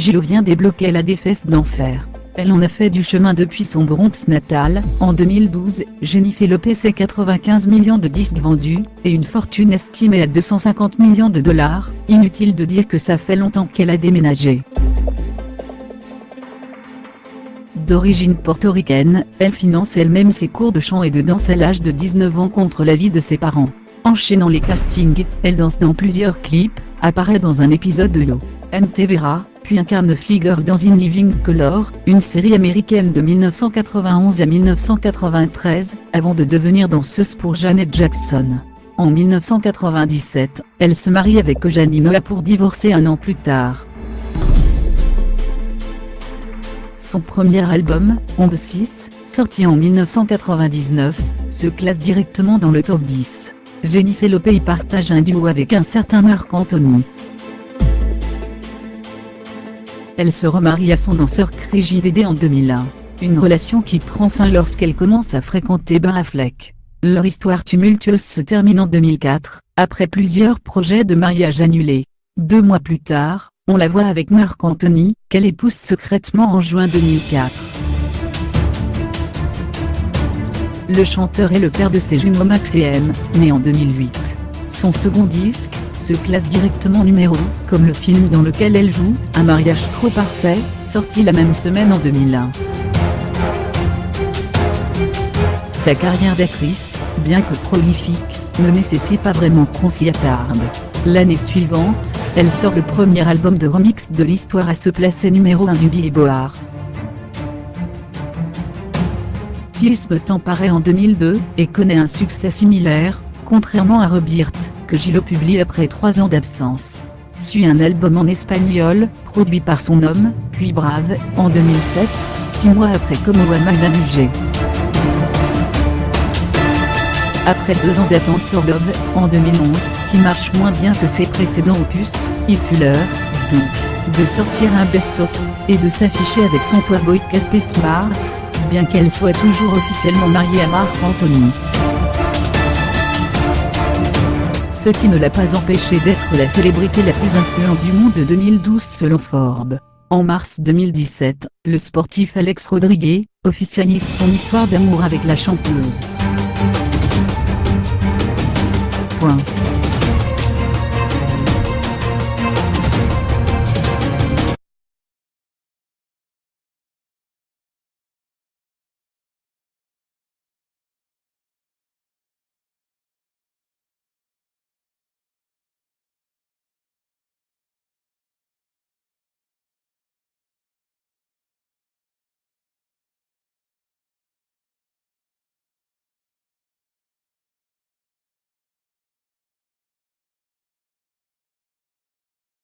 Gillo vient débloquer la défaite d'enfer. Elle en a fait du chemin depuis son Bronx natal. En 2012, Jennifer Lopez a 95 millions de disques vendus, et une fortune estimée à 250 millions de dollars. Inutile de dire que ça fait longtemps qu'elle a déménagé. D'origine portoricaine, elle finance elle-même ses cours de chant et de danse à l'âge de 19 ans contre l'avis de ses parents. Enchaînant les castings, elle danse dans plusieurs clips, apparaît dans un épisode de Lo MTV, puis incarne Flieger dans In Living Color, une série américaine de 1991 à 1993, avant de devenir danseuse pour Janet Jackson. En 1997, elle se marie avec Eugène Noah pour divorcer un an plus tard. Son premier album, On the 6, sorti en 1999, se classe directement dans le top 10. Jennifer Lopez partage un duo avec un certain Marc Anthony. Elle se remarie à son danseur Craig David en 2001, une relation qui prend fin lorsqu'elle commence à fréquenter Ben Affleck. Leur histoire tumultueuse se termine en 2004, après plusieurs projets de mariage annulés. 2 mois plus tard, on la voit avec Marc Anthony, qu'elle épouse secrètement en juin 2004. Le chanteur est le père de ses jumeaux Max et M, nés en 2008. Son second disque se classe directement numéro 1, comme le film dans lequel elle joue, Un mariage trop parfait, sorti la même semaine en 2001. Sa carrière d'actrice, bien que prolifique, ne nécessite pas vraiment qu'on s'y attarde. L'année suivante, elle sort le premier album de remix de l'histoire à se placer numéro 1 du Billboard. Tisme paraît en 2002, et connaît un succès similaire, contrairement à Rebirth, que Gillo publie après 3 ans d'absence. Suit un album en espagnol, produit par son homme, puis Brave, en 2007, 6 mois après Como One Man Abugé. Après 2 ans d'attente sort Love, en 2011, qui marche moins bien que ses précédents opus, il fut l'heure, donc, de sortir un best-of, et de s'afficher avec son toy boy Casper Smart, bien qu'elle soit toujours officiellement mariée à Marc Anthony. Ce qui ne l'a pas empêché d'être la célébrité la plus influente du monde de 2012 selon Forbes. En mars 2017, le sportif Alex Rodriguez officialise son histoire d'amour avec la chanteuse.